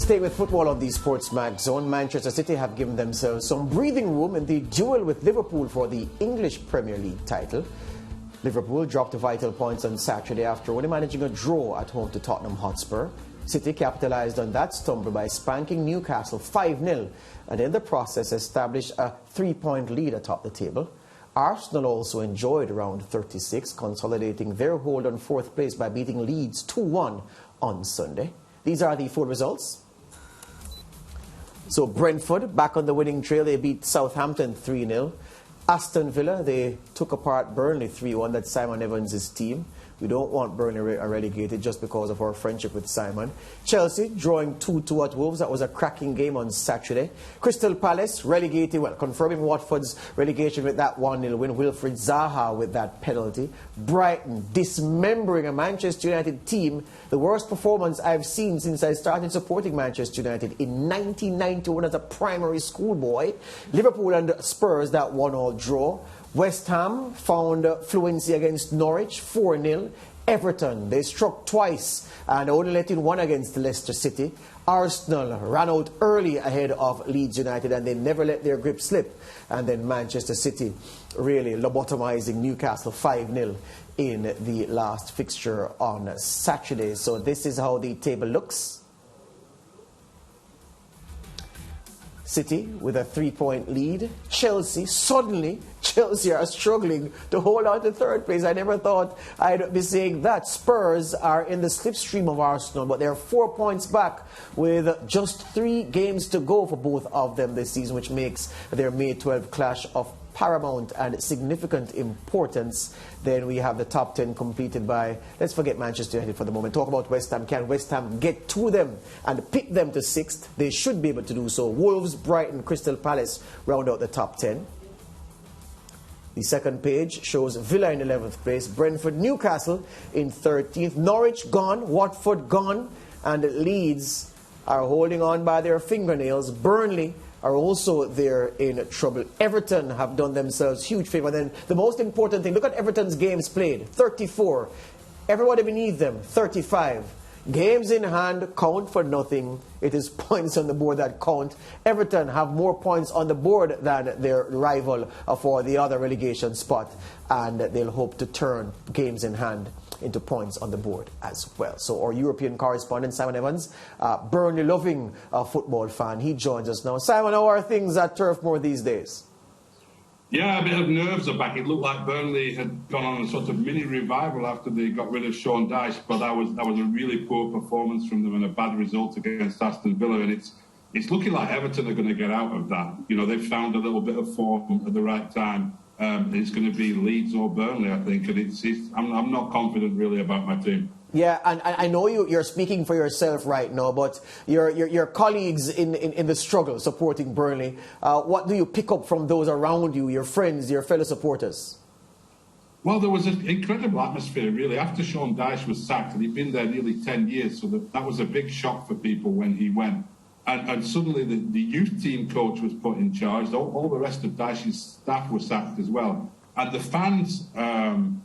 Stay with football on the Sports Mag Zone. Manchester City have given themselves some breathing room in the duel with Liverpool for the English Premier League title. Liverpool dropped vital points on Saturday after only managing a draw at home to Tottenham Hotspur. City capitalised on that stumble by spanking Newcastle 5-0 and in the process established a 3-point lead atop the table. Arsenal also enjoyed round 36, consolidating their hold on fourth place by beating Leeds 2-1 on Sunday. These are the full results. So Brentford back on the winning trail. They beat Southampton 3-0. Aston Villa, they took apart Burnley 3-1. That's Simon Evans' team. We don't want Burnley relegated just because of our friendship with Simon. Chelsea drawing 2-2 at Wolves. That was a cracking game on Saturday. Crystal Palace relegated, well, confirming Watford's relegation with that 1-0 win. Wilfried Zaha with that penalty. Brighton dismembering a Manchester United team. The worst performance I've seen since I started supporting Manchester United in 1991 as a primary school boy. Liverpool and Spurs, that 1-1 draw. West Ham found fluency against Norwich, 4-0. Everton, they struck twice and only let in one against Leicester City. Arsenal ran out early ahead of Leeds United and they never let their grip slip. And then Manchester City really lobotomizing Newcastle 5-0 in the last fixture on Saturday. So this is how the table looks. City with a 3-point lead. Chelsea are struggling to hold on to third place. I never thought I'd be saying that. Spurs are in the slipstream of Arsenal, but they're 4 points back with just 3 games to go for both of them this season, which makes their May 12 clash of paramount and significant importance. Then we have the top 10 completed by, let's forget Manchester United for the moment. Talk about West Ham. Can West Ham get to them and pick them to 6th? They should be able to do so. Wolves, Brighton, Crystal Palace round out the top 10. The second page shows Villa in 11th place, Brentford, Newcastle in 13th, Norwich gone, Watford gone, and Leeds are holding on by their fingernails. Burnley are also there in trouble. Everton have done themselves huge favour. Then the most important thing, look at Everton's games played, 34. Everybody beneath them, 35. Games in hand count for nothing. It is points on the board that count. Everton have more points on the board than their rival for the other relegation spot. And they'll hope to turn games in hand into points on the board as well. So our European correspondent, Simon Evans, Burnley loving football fan, he joins us now. Simon, how are things at Turf Moor these days? Yeah, a bit of nerves are back. It looked like Burnley had gone on a sort of mini revival after they got rid of Sean Dyche, but that was a really poor performance from them and a bad result against Aston Villa. And it's looking like Everton are going to get out of that. You know, they've found a little bit of form at the right time. It's going to be Leeds or Burnley, I think, and I'm not confident really about my team. Yeah, and I know you're speaking for yourself right now, but your colleagues in the struggle supporting Burnley, what do you pick up from those around you, your friends, your fellow supporters? Well, there was an incredible atmosphere, really. After Sean Dyche was sacked, and he'd been there nearly 10 years, so that was a big shock for people when he went. And suddenly the youth team coach was put in charge. All the rest of Dyche's staff were sacked as well. And the fans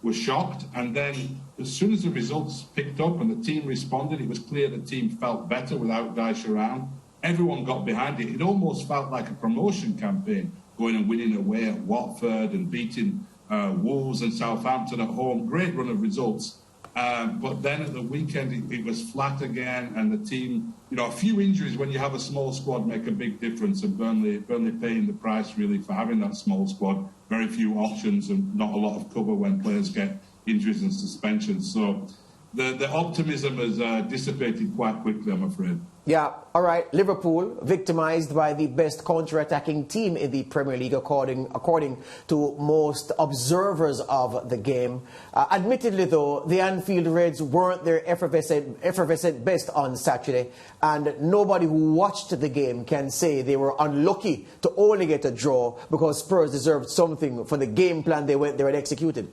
were shocked. And then as soon as the results picked up and the team responded, it was clear the team felt better without Dyche around. Everyone got behind it. It almost felt like a promotion campaign, going and winning away at Watford and beating Wolves and Southampton at home. Great run of results. But then at the weekend, it was flat again, and the team, you know, a few injuries when you have a small squad make a big difference, and Burnley paying the price really for having that small squad. Very few options and not a lot of cover when players get injuries and suspensions. So the optimism has dissipated quite quickly, I'm afraid. Yeah, all right. Liverpool victimized by the best counter-attacking team in the Premier League, according to most observers of the game. Admittedly, though, the Anfield Reds weren't their effervescent best on Saturday, and nobody who watched the game can say they were unlucky to only get a draw because Spurs deserved something for the game plan they went there and executed.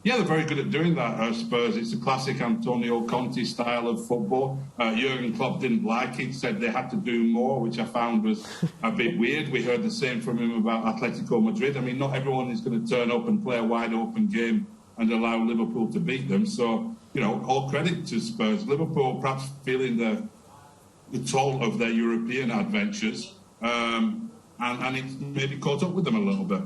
Yeah, they're very good at doing that, Spurs. It's a classic Antonio Conte style of football. Jurgen Klopp didn't like it, said they had to do more, which I found was a bit weird. We heard the same from him about Atletico Madrid. I mean, not everyone is going to turn up and play a wide-open game and allow Liverpool to beat them. So, you know, all credit to Spurs. Liverpool perhaps feeling the toll of their European adventures, and it's maybe caught up with them a little bit.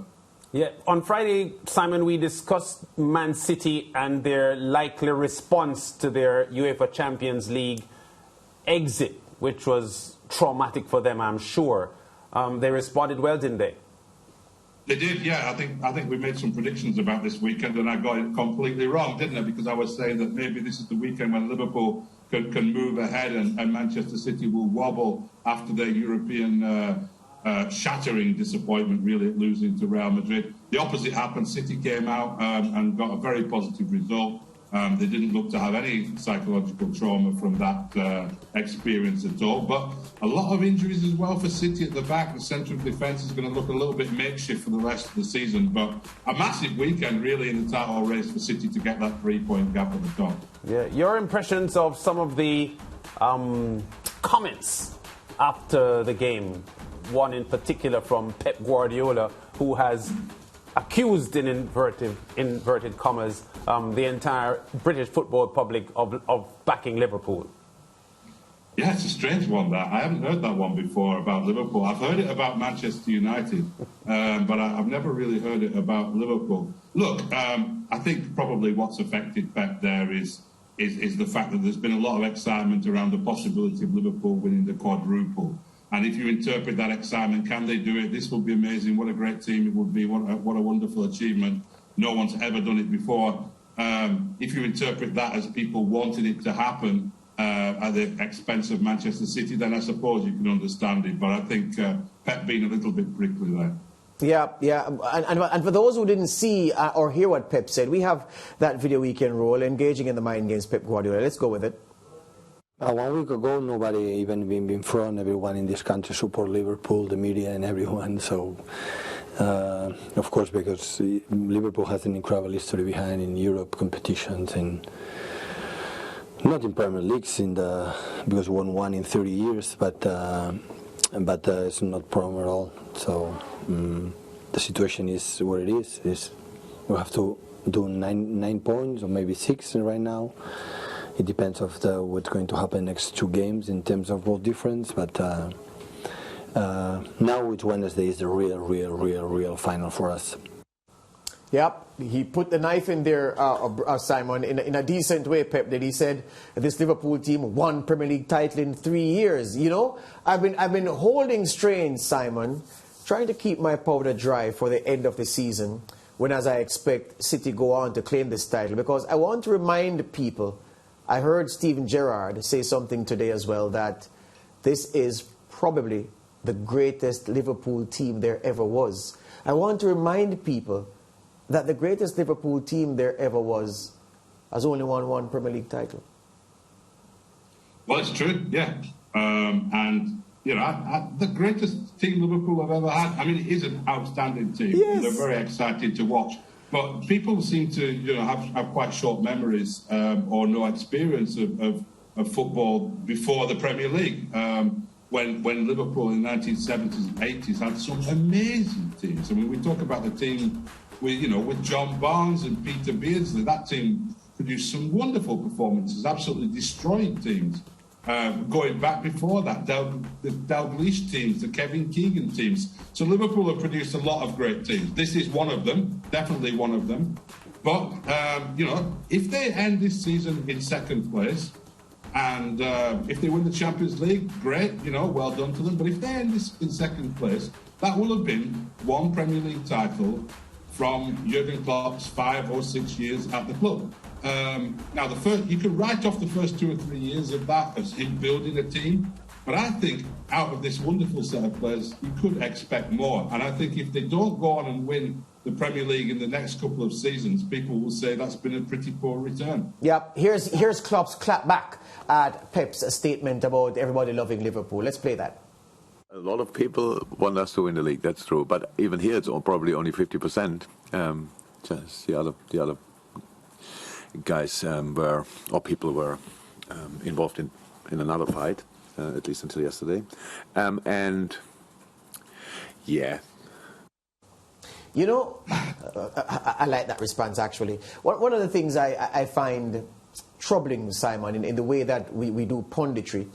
Yeah, on Friday, Simon, we discussed Man City and their likely response to their UEFA Champions League exit, which was traumatic for them, I'm sure. They responded well, didn't they? They did, yeah. I think we made some predictions about this weekend, and I got it completely wrong, didn't I? Because I was saying that maybe this is the weekend when Liverpool can move ahead and Manchester City will wobble after their European shattering disappointment, really, at losing to Real Madrid. The opposite happened. City came out and got a very positive result. They didn't look to have any psychological trauma from that experience at all. But a lot of injuries as well for City at the back. The central defence is going to look a little bit makeshift for the rest of the season. But a massive weekend, really, in the title race for City to get that 3-point gap at the top. Yeah, your impressions of some of the comments after the game, one in particular from Pep Guardiola, who has accused, in inverted commas, the entire British football public of backing Liverpool. Yeah, it's a strange one, that. I haven't heard that one before about Liverpool. I've heard it about Manchester United, but I've never really heard it about Liverpool. Look, I think probably what's affected Pep there is the fact that there's been a lot of excitement around the possibility of Liverpool winning the quadruple. And if you interpret that excitement, can they do it? This would be amazing. What a great team it would be. What a wonderful achievement. No one's ever done it before. If you interpret that as people wanted it to happen at the expense of Manchester City, then I suppose you can understand it. But I think Pep being a little bit prickly there. Yeah. And for those who didn't see or hear what Pep said, we have that video we can roll, engaging in the mind games, Pep Guardiola. Let's go with it. 1 week ago, nobody even been in front. Everyone in this country support Liverpool, the media and everyone. So, of course, because Liverpool has an incredible history behind in Europe competitions, and not in Premier Leagues, because we won one in 30 years, but it's not problem at all. So the situation is what it is. We have to do 9 points or maybe 6 right now. It depends of what's going to happen next 2 games in terms of goal difference, but now it's Wednesday is the real final for us. Yep, he put the knife in there, Simon, in a decent way, Pep did. He said this Liverpool team won Premier League title in 3 years. You know, I've been holding strain, Simon, trying to keep my powder dry for the end of the season, when, as I expect, City go on to claim this title, because I want to remind people. I heard Steven Gerrard say something today as well, that this is probably the greatest Liverpool team there ever was. I want to remind people that the greatest Liverpool team there ever was has only won 1 Premier League title. Well, it's true, yeah. And, you know, the greatest team Liverpool have ever had. I mean, it is an outstanding team. Yes. They're very exciting to watch. But people seem to, you know, have quite short memories or no experience of football before the Premier League. When Liverpool in the 1970s and 80s had some amazing teams. I mean, we talk about the team with John Barnes and Peter Beardsley. That team produced some wonderful performances, absolutely destroyed teams. Going back before that, the Dalglish teams, the Kevin Keegan teams. So Liverpool have produced a lot of great teams. This is one of them, definitely one of them. But, if they end this season in second place, and if they win the Champions League, great, well done to them. But if they end this in second place, that will have been 1 Premier League title from Jurgen Klopp's 5 or 6 years at the club. Now, you could write off the first 2 or 3 years of that as him building a team, but I think out of this wonderful set of players, you could expect more. And I think if they don't go on and win the Premier League in the next couple of seasons, people will say that's been a pretty poor return. Yep, here's Klopp's clap back at Pep's statement about everybody loving Liverpool. Let's play that. A lot of people want us to win the league, that's true. But even here, it's probably only 50%. Just the other guys people were involved in another fight, at least until yesterday. And yeah. I like that response, actually. One of the things I find troubling, Simon, in the way that we do punditry,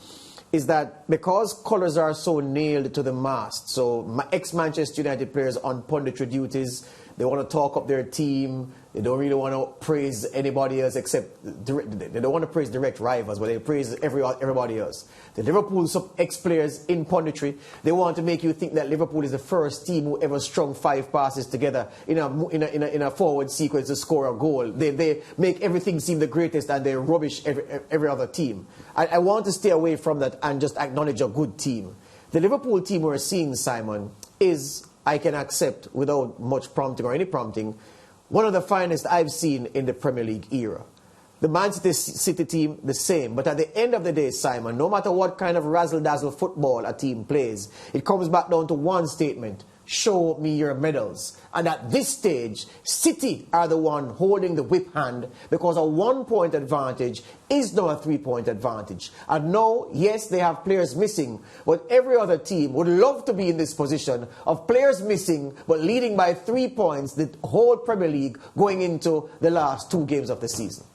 is that because colours are so nailed to the mast, so ex-Manchester United players on punditry duties, they want to talk up their team. They don't really want to praise anybody else except they don't want to praise direct rivals, but they praise everybody else. The Liverpool ex-players in punditry, they want to make you think that Liverpool is the first team who ever strung 5 passes together in a forward sequence to score a goal. They make everything seem the greatest and they rubbish every other team. I want to stay away from that and just acknowledge a good team. The Liverpool team we're seeing, Simon, is, I can accept without much prompting or any prompting, one of the finest I've seen in the Premier League era. The Manchester City team, the same. But at the end of the day, Simon, no matter what kind of razzle-dazzle football a team plays, it comes back down to one statement: show me your medals. And at this stage, City are the one holding the whip hand because a 1-point advantage is now a 3-point advantage. And now, yes, they have players missing, but every other team would love to be in this position of players missing but leading by 3 points the whole Premier League going into the last 2 games of the season.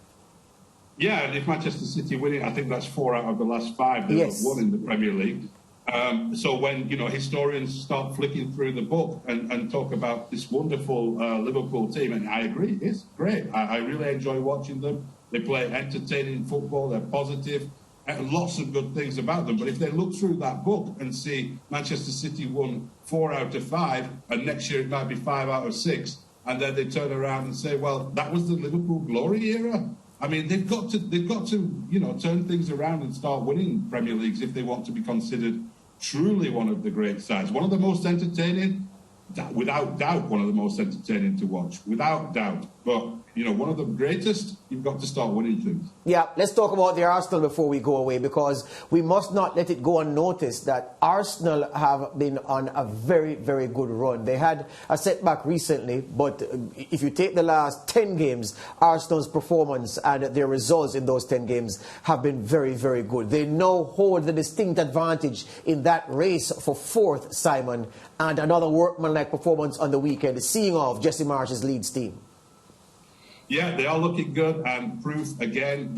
Yeah, and if Manchester City win it, I think that's 4 out of the last 5 they've won in the Premier League. So when historians start flicking through the book and talk about this wonderful Liverpool team, and I agree, it's great. I really enjoy watching them. They play entertaining football. They're positive. And lots of good things about them. But if they look through that book and see Manchester City won 4 out of 5, and next year it might be 5 out of 6, and then they turn around and say, well, that was the Liverpool glory era. I mean, they've got to turn things around and start winning Premier Leagues if they want to be considered truly one of the great sides. One of the most entertaining, without doubt, one of the most entertaining to watch, without doubt. But, one of the greatest, you've got to start winning things. Yeah, let's talk about the Arsenal before we go away, because we must not let it go unnoticed that Arsenal have been on a very, very good run. They had a setback recently, but if you take the last 10 games, Arsenal's performance and their results in those 10 games have been very, very good. They now hold the distinct advantage in that race for 4th, Simon, and another workmanlike performance on the weekend, seeing off Jesse Marsh's Leeds team. Yeah, they are looking good, and proof again.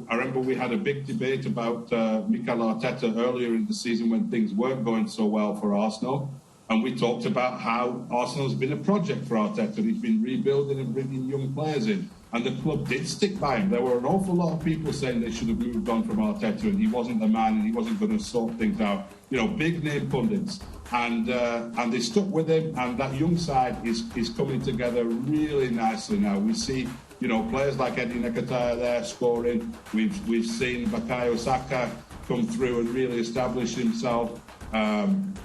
I remember we had a big debate about Mikel Arteta earlier in the season when things weren't going so well for Arsenal, and we talked about how Arsenal's been a project for Arteta. He's been rebuilding and bringing young players in, and the club did stick by him. There were an awful lot of people saying they should have moved on from Arteta, and he wasn't the man, and he wasn't going to sort things out. Big name pundits. And they stuck with him, and that young side is coming together really nicely now. We see, players like Eddie Nketiah there scoring. We've seen Bukayo Saka come through and really establish himself.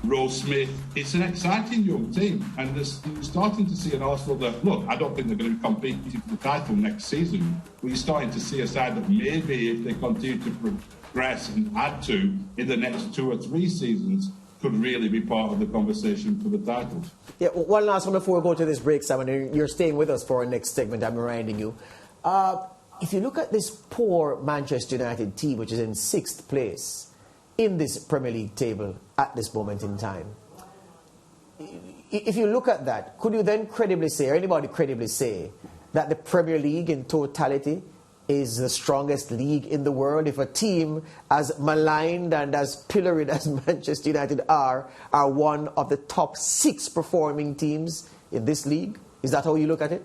Rose Smith. It's an exciting young team, and you're starting to see an Arsenal that, look, I don't think they're going to be competing for the title next season, but you're starting to see a side that maybe, if they continue to progress and add to in the next 2 or 3 seasons, could really be part of the conversation for the title. Yeah, one last one before we go to this break, Simon. You're staying with us for our next segment, I'm reminding you. If you look at this poor Manchester United team, which is in 6th place in this Premier League table at this moment in time, if you look at that, could you then credibly say, or anybody credibly say, that the Premier League in totality is the strongest league in the world? If a team as maligned and as pilloried as Manchester United are one of the top 6 performing teams in this league? Is that how you look at it?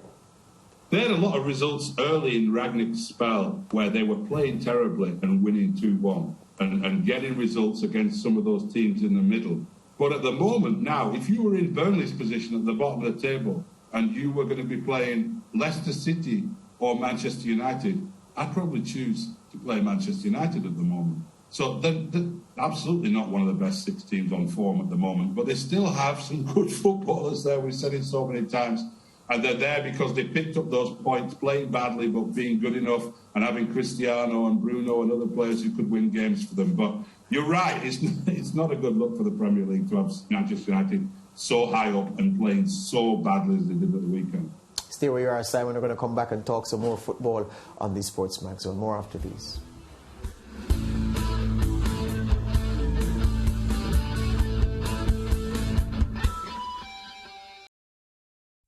They had a lot of results early in Rangnick's spell where they were playing terribly and winning 2-1 and getting results against some of those teams in the middle. But at the moment now, if you were in Burnley's position at the bottom of the table and you were going to be playing Leicester City or Manchester United, I'd probably choose to play Manchester United at the moment. So they're absolutely not one of the best 6 teams on form at the moment, but they still have some good footballers there. We've said it so many times. And they're there because they picked up those points, playing badly but being good enough, and having Cristiano and Bruno and other players who could win games for them. But you're right, it's not a good look for the Premier League to have Manchester United so high up and playing so badly as they did at the weekend. Stay where you are, Simon. We're going to come back and talk some more football on the Sports Mag Zone. More after these.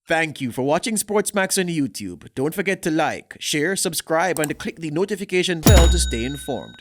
Thank you for watching Sportsmax on YouTube. Don't forget to like, share, subscribe, and click the notification bell to stay informed.